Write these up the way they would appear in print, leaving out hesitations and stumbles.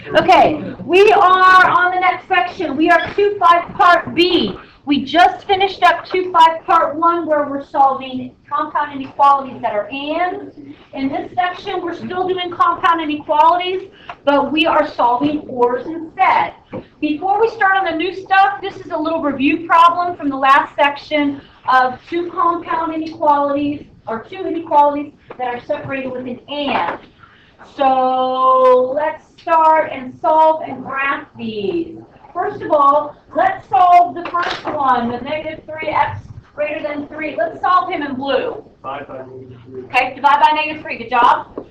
Okay, we are on the next section. We are 2-5 Part B. We just finished up 2-5 Part 1 where we're solving compound inequalities that are ands. In this section, we're still doing compound inequalities, but we are solving ORs instead. Before we start on the new stuff, this is a little review problem from the last section of two compound inequalities, or two inequalities that are separated with an and. So let's start and solve and graph these. First of all, let's solve the first one, the negative 3x greater than 3. Let's solve him in blue. Divide by negative 3. Okay, divide by negative 3. Good job.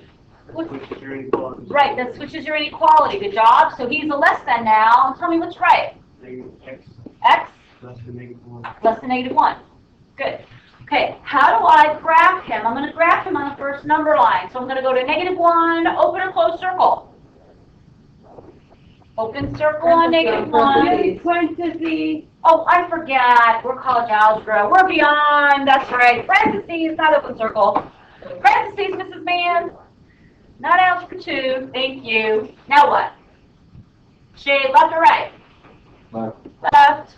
Switches your inequality. Right, that switches your inequality. Good job. So he's a less than now. Tell me what's right. Negative x X less than negative 1. less than negative 1. Good. Okay, how do I graph him? I'm going to graph him on the first number line. So I'm going to go to negative 1, open or close circle. Open circle on negative 1. Parentheses. Oh, I forgot. We're college algebra. We're beyond. That's right. Parentheses, not open circle. Parentheses, Mrs. Mann. Not algebra 2. Thank you. Now what? Shade left or right? Left.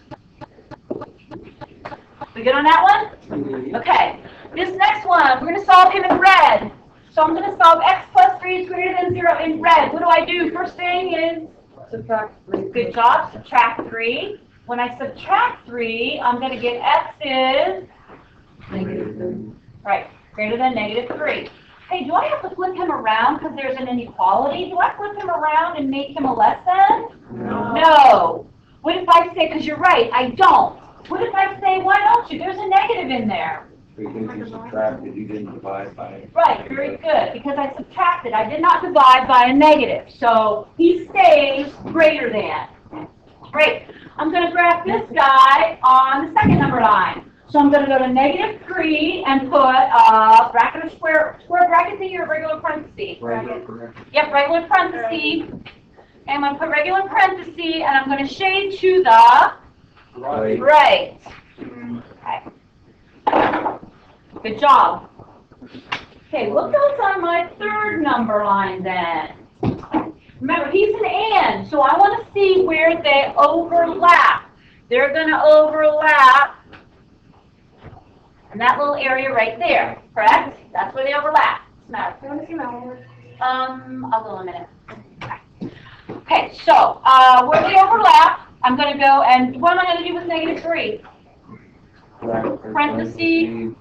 We good on that one? Okay. This next one, we're going to solve him in red. So I'm going to solve x plus 3 is greater than 0 in red. What do? First thing is subtract 3. Good job. Subtract 3. When I subtract 3, I'm going to get x is Negative 3. right, greater than negative 3. Hey, do I have to flip him around because there's an inequality? Do I flip him around and make him a less than? No. What if I say, because you're right, I don't. What if I say, why don't you? There's a negative in there. Because you subtracted, you didn't divide by. Right, very good. Because I subtracted. I did not divide by a negative. So he stays greater than. Great. I'm going to graph this guy on the second number line. So I'm going to go to negative 3 and put bracket or square bracket or regular parentheses? Regular. Yep, regular parentheses. And I'm going to put regular parentheses and I'm going to shade to the right. Okay. Good job. Okay, what goes on my third number line then? Remember, he's an and, so I want to see where they overlap. They're going to overlap in that little area right there, correct? That's where they overlap. What's the matter? Do you want to see my homework? I'll go in a minute. Okay, so where they overlap, I'm going to go, and what am I going to do with negative 3? Parentheses,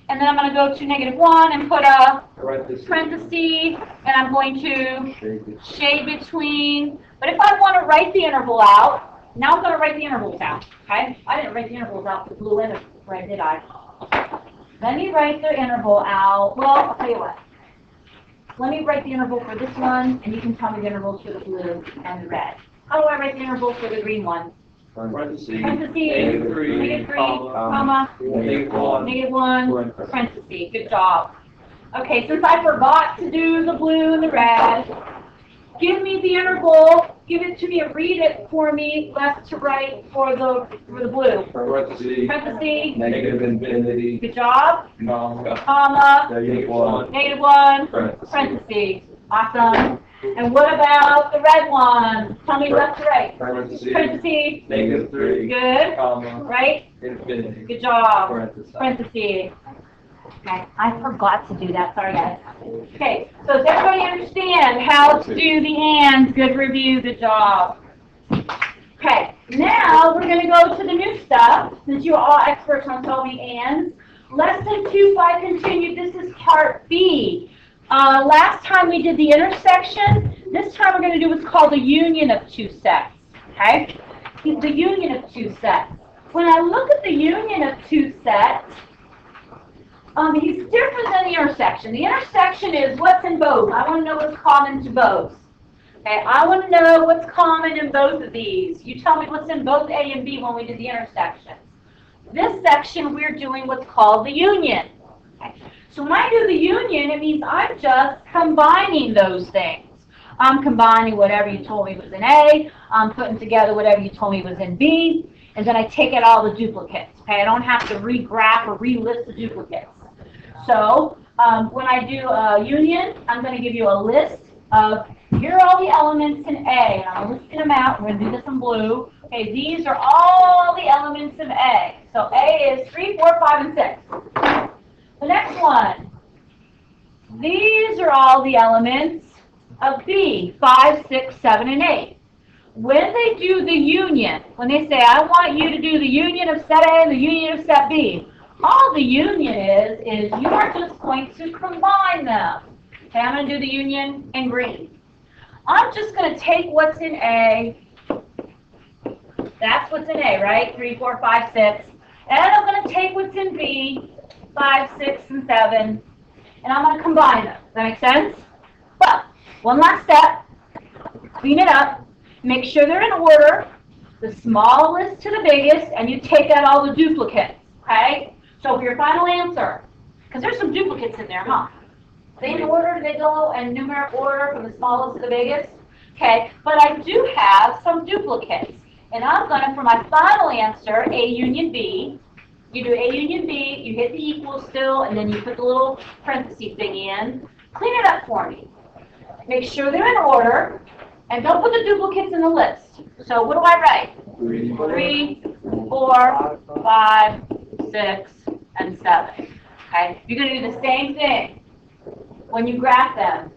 and then I'm going to go to negative 1 and put a parentheses, and I'm going to shade between. But if I want to write the interval out, now I'm going to write the intervals out, okay? I didn't write the intervals out with blue interval, right, did I? Let me write the interval out. Well, I'll tell you what. Let me write the interval for this one, and you can tell me the intervals for the blue and the red. How do I write the intervals for the green one? Parentheses. Negative 3, comma, Negative 1. negative 1, parentheses. Good job. Okay, since I forgot to do the blue and the red, give me the interval. Give it to me and read it for me, left to right for the blue. Parentheses. Negative infinity. Good job. Comma. Negative 1. Negative 1. Parentheses. Awesome. And what about the red one? Tell me left to right. Parentheses. Parentheses. Negative 3. Good. Comma. Right? Infinity. Good job. Parentheses. Parentheses. Okay, I forgot to do that. Sorry, guys. Okay, so does everybody understand how to do the ands? Good review. Good job. Okay, now we're going to go to the new stuff. Since you're all experts on solving ands. Lesson 2-5 continued. This is part B. Last time we did the intersection. This time we're going to do what's called the union of two sets. Okay? The union of two sets. When I look at the union of two sets, he's different than the intersection. The intersection is what's in both. I want to know what's common to both. Okay, I want to know what's common in both of these. You tell me what's in both A and B when we did the intersection. This section, we're doing what's called the union. Okay. So when I do the union, it means I'm just combining those things. I'm combining whatever you told me was in A. I'm putting together whatever you told me was in B. And then I take out all the duplicates. Okay, I don't have to re-graph or re-list the duplicates. So when I do a union, I'm going to give you a list of, here are all the elements in A, and I'm listing them out. We're going to do this in blue. Okay, these are all the elements of A. So A is 3, 4, 5, and 6. The next one, these are all the elements of B, 5, 6, 7, and 8. When they do the union, when they say, I want you to do the union of set A and the union of set B, all the union is you are just going to combine them. Okay, I'm going to do the union in green. I'm just going to take what's in A. That's what's in A, right? 3, 4, 5, 6. And I'm going to take what's in B, 5, 6, and 7, and I'm going to combine them. Does that make sense? Well, one last step. Clean it up. Make sure they're in order, the smallest to the biggest, and you take out all the duplicates, okay? So for your final answer, because there's some duplicates in there, huh? They in order, they go in numeric order from the smallest to the biggest, okay? But I do have some duplicates, and I'm going to, for my final answer, A union B, you do A union B, you hit the equal still, and then you put the little parentheses thing in. Clean it up for me. Make sure they're in order. And don't put the duplicates in the list. So what do I write? 3, 4, 5, 6, and 7. Okay? You're going to do the same thing when you graph them.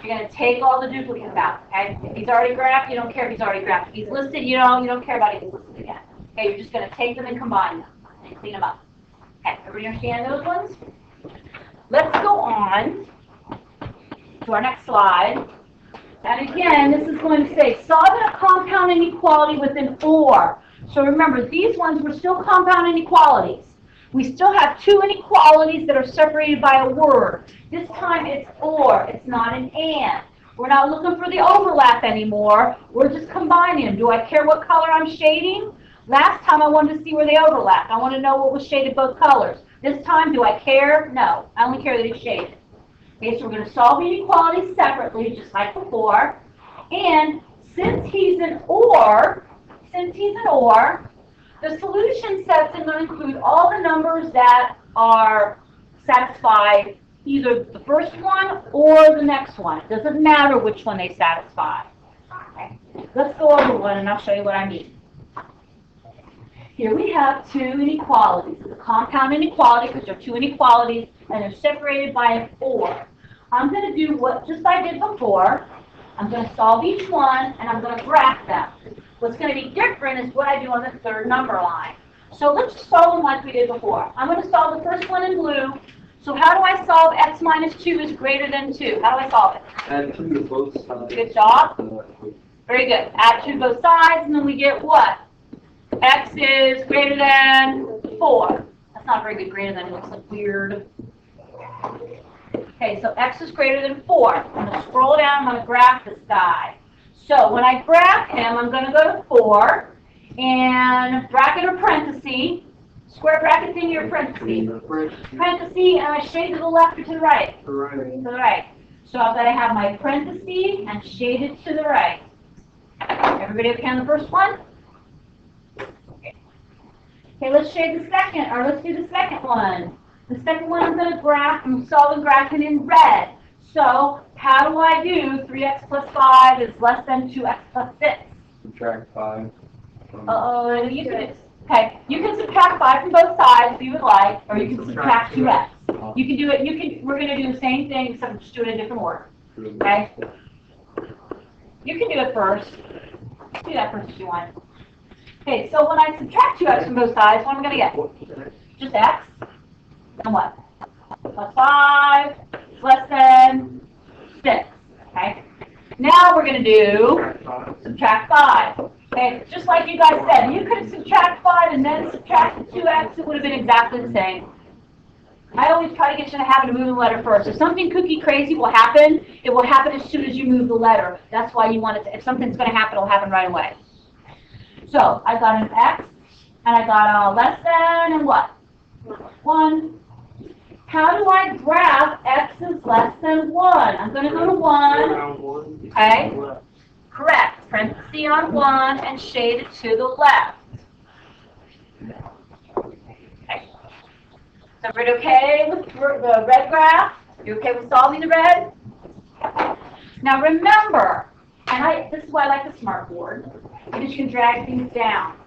You're going to take all the duplicates out. Okay? If he's already graphed, you don't care if he's already graphed. If he's listed, you don't care about if he's listed again. Okay? You're just going to take them and combine them and clean them up. Okay? Everybody understand those ones? Let's go on to our next slide. And again, this is going to say, solving a compound inequality with an OR. So remember, these ones were still compound inequalities. We still have two inequalities that are separated by a word. This time it's OR, it's not an AND. We're not looking for the overlap anymore. We're just combining them. Do I care what color I'm shading? Last time I wanted to see where they overlapped. I want to know what was shaded both colors. This time, do I care? No. I only care that it's shaded. Okay, so we're going to solve the inequalities separately, just like before. And since he's an OR, the solution set's going to include all the numbers that are satisfied, either the first one or the next one. It doesn't matter which one they satisfy. Okay. Let's go over one, and I'll show you what I mean. Here we have two inequalities. It's a compound inequality because there are two inequalities, and they're separated by an OR. I'm going to do what just I did before. I'm going to solve each one, and I'm going to graph them. What's going to be different is what I do on the third number line. So let's just solve them like we did before. I'm going to solve the first one in blue. So how do I solve x minus 2 is greater than 2? How do I solve it? Add 2 to both sides. Good job. Very good. Add 2 to both sides, and then we get what? X is greater than 4. That's not very good greater than. It looks like weird. Okay, so x is greater than 4. I'm going to scroll down. I'm going to graph this guy. So when I graph him, I'm going to go to 4, and bracket or parenthesis, square bracket thing or parenthesis. Parenthesis, and I shade to the left or to the right? To the right. So I've got to have my parenthesis and shade it to the right. Everybody okay on the first one? Okay, let's shade the second, or let's do the second one. The second one I'm going to graph, I'm solving graphing in red. So how do I do 3x plus 5 is less than 2x plus 6? Subtract 5. You can, okay, you can subtract 5 from both sides if you would like, or you can subtract 2x. You can do it, we're going to do the same thing, except just do it in a different order. Okay? You can do it first. Do that first if you want. Okay, so when I subtract 2x from both sides, what am I going to get? Just x. And what? Plus 5 is less than 6. Okay? Now we're going to do subtract 5. Okay, just like you guys said, you could have subtracted 5 and then subtracted 2x, it would have been exactly the same. I always try to get you in the habit of moving the letter first. If something cookie crazy will happen, it will happen as soon as you move the letter. That's why you want it to, if something's going to happen, it'll happen right away. So I got an x, and I got a less than, and what? 1. How do I graph x is less than 1? I'm going to go to 1. Okay? Correct. Parenthesis on 1 and shade it to the left. Okay. So everybody okay with the red graph? You okay with solving the red? Now remember, this is why I like the smart board, because you can drag things down.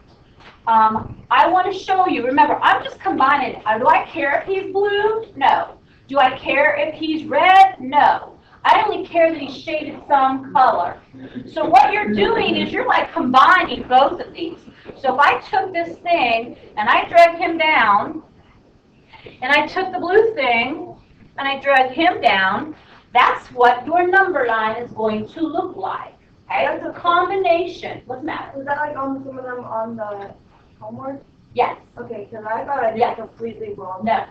I want to show you, remember, I'm just combining. Do I care if he's blue? No. Do I care if he's red? No. I only care that he's shaded some color. So what you're doing is you're like combining both of these. So if I took this thing and I dragged him down, and I took the blue thing and I dragged him down, that's what your number line is going to look like. Okay, that's a combination. What's the matter? Was that like on some of them on the homework? Yes. Okay, because I thought I did Yes. completely wrong. No.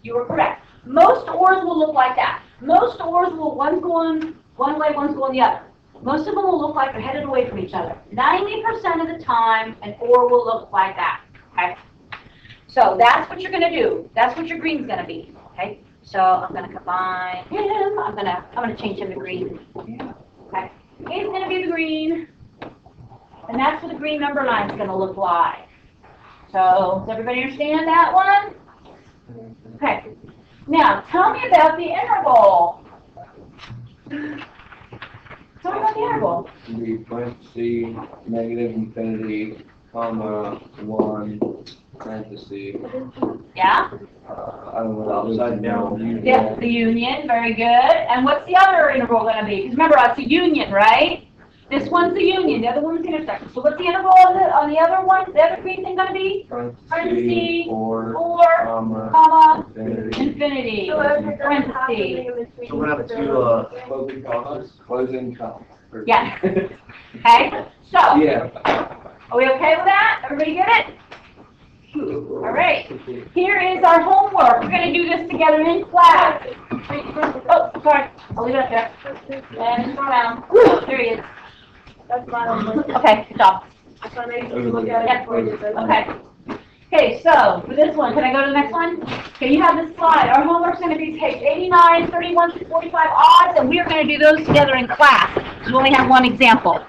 You were correct. Most ORs will look like that. Most ORs will, one's going one way, one's going the other. Most of them will look like they're headed away from each other. 90% of the time, an OR will look like that. Okay? So that's what you're going to do. That's what your green's going to be. Okay? So I'm going to combine him. I'm going to change him to green. Okay? He's going to be the green. And that's what the green number line is going to look like. So does everybody understand that one? Okay. Now, tell me about the interval. Tell me about the interval. The parentheses, negative infinity, comma, 1, parentheses. Yeah? I don't know. Upside down. Yep, the union. Very good. And what's the other interval going to be? Because remember, it's a union, right? This one's the union. The other one's the intersection. So what's the interval on the other one? The other green thing going to be? Parentheses, 4, comma, infinity, So if it doesn't have parentheses. something in between. So we're gonna have two, Closing commas? Closing commas. Yeah. Okay? So, Yeah. are we okay with that? Everybody get it? All right. Here is our homework. We're going to do this together in class. Oh, sorry. I'll leave it up there. And turn around. There he is. That's my homework. Okay, good job. So maybe you look at it before you do it. Okay. Okay, so for this one, can I go to the next one? Okay, you have this slide. Our homework's going to be page 89, 31 through 45 odds, and we are going to do those together in class. So we only have one example.